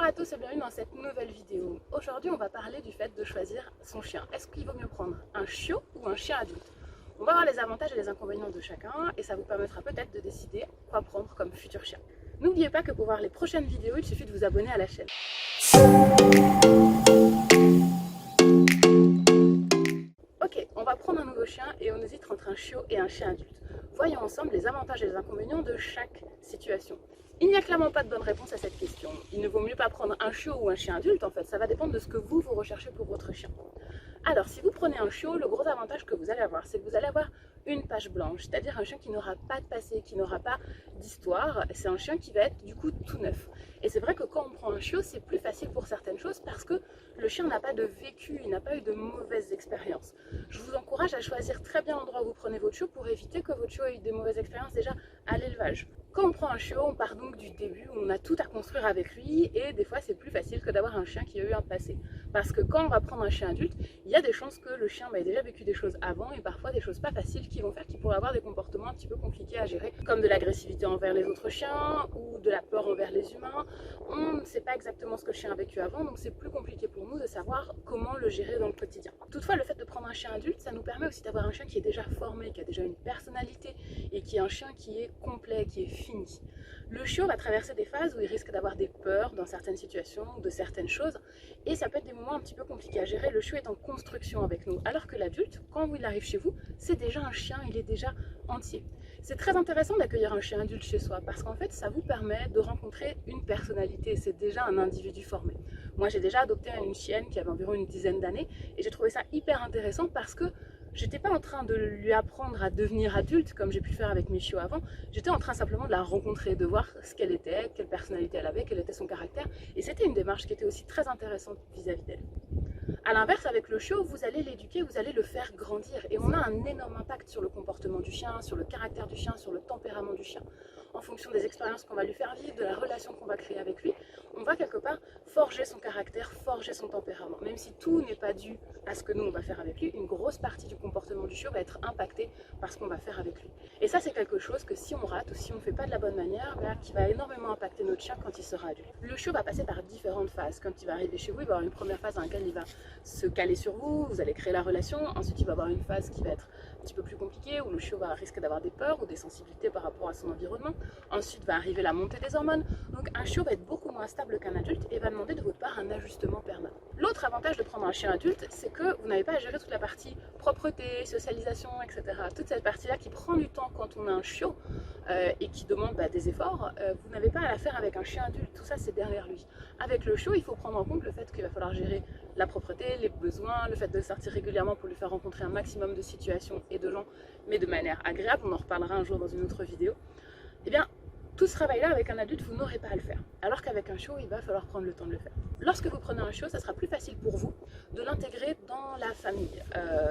à tous et bienvenue dans cette nouvelle vidéo. Aujourd'hui on va parler du fait de choisir son chien. Est-ce qu'il vaut mieux prendre un chiot ou un chien adulte? On va voir les avantages et les inconvénients de chacun et ça vous permettra peut-être de décider quoi prendre comme futur chien. N'oubliez pas que pour voir les prochaines vidéos, il suffit de vous abonner à la chaîne. Ok, on va prendre un nouveau chien et on hésite entre un chiot et un chien adulte. Voyons ensemble les avantages et les inconvénients de chaque situation. Il n'y a clairement pas de bonne réponse à cette question. Il ne vaut mieux pas prendre un chiot ou un chien adulte, en fait, ça va dépendre de ce que vous recherchez pour votre chien. Alors, si vous prenez un chiot, le gros avantage que vous allez avoir, c'est que vous allez avoir une page blanche, c'est-à-dire un chien qui n'aura pas de passé, qui n'aura pas d'histoire. C'est un chien qui va être du coup tout neuf. Et c'est vrai que quand on prend un chiot, c'est plus facile pour certaines choses parce que le chien n'a pas de vécu, il n'a pas eu de mauvaises expériences. Je vous encourage à choisir très bien l'endroit où vous prenez votre chiot pour éviter que votre chiot ait eu des mauvaises expériences déjà à l'élevage. Quand on prend un chiot, on part donc du début où on a tout à construire avec lui et des fois c'est plus facile que d'avoir un chien qui a eu un passé. Parce que quand on va prendre un chien adulte, il y a des chances que le chien ait déjà vécu des choses avant et parfois des choses pas faciles qui vont faire qu'il pourrait avoir des comportements un petit peu compliqués à gérer, comme de l'agressivité envers les autres chiens ou de la peur envers les humains. On ne sait pas exactement ce que le chien a vécu avant, donc c'est plus compliqué pour nous de savoir comment le gérer dans le quotidien. Toutefois, le fait de prendre un chien adulte, ça nous permet aussi d'avoir un chien qui est déjà formé, qui a déjà une personnalité et qui est un chien qui est complet, qui est fini. Le chiot va traverser des phases où il risque d'avoir des peurs dans certaines situations, de certaines choses, et ça peut être des moments un petit peu compliqués à gérer. Le chiot est en construction avec nous, alors que l'adulte, quand il arrive chez vous, c'est déjà un chien, il est déjà entier. C'est très intéressant d'accueillir un chien adulte chez soi, parce qu'en fait, ça vous permet de rencontrer une personnalité, c'est déjà un individu formé. Moi, j'ai déjà adopté une chienne qui avait environ une dizaine d'années, et j'ai trouvé ça hyper intéressant parce que j'étais pas en train de lui apprendre à devenir adulte comme j'ai pu le faire avec mes chiots avant, j'étais en train simplement de la rencontrer, de voir ce qu'elle était, quelle personnalité elle avait, quel était son caractère, et c'était une démarche qui était aussi très intéressante vis-à-vis d'elle. A l'inverse, avec le chiot, vous allez l'éduquer, vous allez le faire grandir, et on a un énorme impact sur le comportement du chien, sur le caractère du chien, sur le tempérament du chien. En fonction des expériences qu'on va lui faire vivre, de la relation qu'on va créer avec lui, on va quelque part forger son caractère, forger son tempérament. Même si tout n'est pas dû à ce que nous on va faire avec lui, une grosse partie du comportement du chiot va être impactée par ce qu'on va faire avec lui. Et ça, c'est quelque chose que si on rate ou si on ne fait pas de la bonne manière, qui va énormément impacter notre chien quand il sera adulte. Le chiot va passer par différentes phases. Quand il va arriver chez vous, il va avoir une première phase dans laquelle il va se caler sur vous, vous allez créer la relation. Ensuite, il va avoir une phase qui va être un petit peu plus compliquée, où le chiot va risquer d'avoir des peurs ou des sensibilités par rapport à son environnement. Ensuite va arriver la montée des hormones. Donc un chiot va être beaucoup moins stable qu'un adulte et va demander de votre part un ajustement permanent. L'autre avantage de prendre un chien adulte, c'est que vous n'avez pas à gérer toute la partie propreté, socialisation, etc. Toute cette partie-là qui prend du temps quand on a un chiot et qui demande des efforts, vous n'avez pas à la faire avec un chien adulte. Tout ça, c'est derrière lui. Avec le chiot, il faut prendre en compte le fait qu'il va falloir gérer la propreté, les besoins, le fait de sortir régulièrement pour lui faire rencontrer un maximum de situations et de gens, mais de manière agréable. On en reparlera un jour dans une autre vidéo. Eh bien, tout ce travail-là, avec un adulte, vous n'aurez pas à le faire. Alors qu'avec un chiot, il va falloir prendre le temps de le faire. Lorsque vous prenez un chiot, ça sera plus facile pour vous de l'intégrer dans la famille.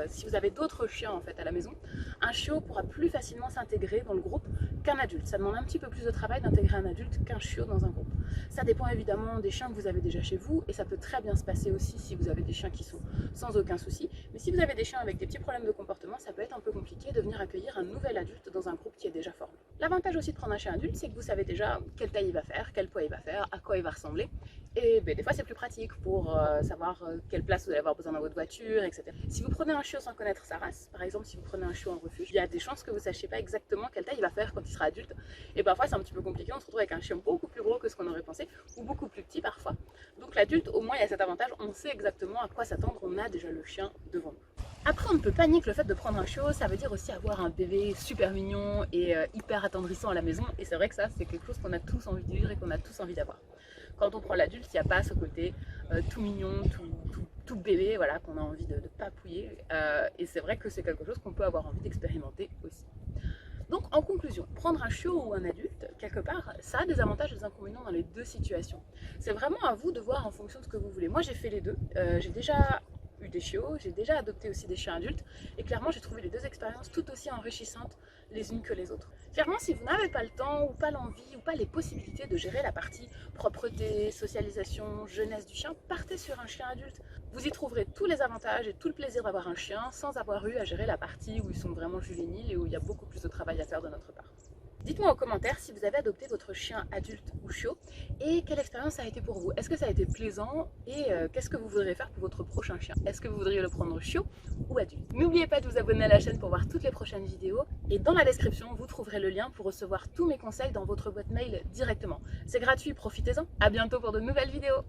Si vous avez d'autres chiens en fait à la maison, un chiot pourra plus facilement s'intégrer dans le groupe qu'un adulte. Ça demande un petit peu plus de travail d'intégrer un adulte qu'un chiot dans un groupe. Ça dépend évidemment des chiens que vous avez déjà chez vous et ça peut très bien se passer aussi si vous avez des chiens qui sont sans aucun souci. Mais si vous avez des chiens avec des petits problèmes de comportement, ça peut être un peu compliqué de venir accueillir un nouvel adulte dans un groupe qui est déjà formé. L'avantage aussi de prendre un chien adulte, c'est que vous savez déjà quelle taille il va faire, quel poids il va faire, à quoi il va ressembler. Et des fois c'est plus pratique pour savoir quelle place vous allez avoir besoin dans votre voiture, etc. Si vous prenez un chiot sans connaître sa race, par exemple si vous prenez un chiot en refuge, il y a des chances que vous ne sachiez pas exactement quelle taille il va faire quand il sera adulte. Et parfois c'est un petit peu compliqué, on se retrouve avec un chien beaucoup plus gros que ce qu'on aurait pensé, ou beaucoup plus petit parfois. Donc l'adulte, au moins il y a cet avantage, on sait exactement à quoi s'attendre, on a déjà le chien devant nous. Après, on ne peut pas nier que le fait de prendre un chiot, ça veut dire aussi avoir un bébé super mignon et hyper attendrissant à la maison. Et c'est vrai que ça, c'est quelque chose qu'on a tous envie de vivre et qu'on a tous envie d'avoir. Quand on prend l'adulte, il n'y a pas ce côté tout mignon, tout bébé, voilà, qu'on a envie de papouiller. Et c'est vrai que c'est quelque chose qu'on peut avoir envie d'expérimenter aussi. Donc en conclusion, prendre un chiot ou un adulte, quelque part, ça a des avantages et des inconvénients dans les deux situations. C'est vraiment à vous de voir en fonction de ce que vous voulez. Moi j'ai fait les deux, j'ai déjà eu des chiots, j'ai déjà adopté aussi des chiens adultes et clairement j'ai trouvé les deux expériences tout aussi enrichissantes les unes que les autres. Clairement, si vous n'avez pas le temps ou pas l'envie ou pas les possibilités de gérer la partie propreté, socialisation, jeunesse du chien, partez sur un chien adulte. Vous y trouverez tous les avantages et tout le plaisir d'avoir un chien sans avoir eu à gérer la partie où ils sont vraiment juvéniles et où il y a beaucoup plus de travail à faire de notre part. Dites-moi en commentaire si vous avez adopté votre chien adulte ou chiot et quelle expérience ça a été pour vous. Est-ce que ça a été plaisant et qu'est-ce que vous voudriez faire pour votre prochain chien? Est-ce que vous voudriez le prendre chiot ou adulte? N'oubliez pas de vous abonner à la chaîne pour voir toutes les prochaines vidéos et dans la description vous trouverez le lien pour recevoir tous mes conseils dans votre boîte mail directement. C'est gratuit, profitez-en. À bientôt pour de nouvelles vidéos.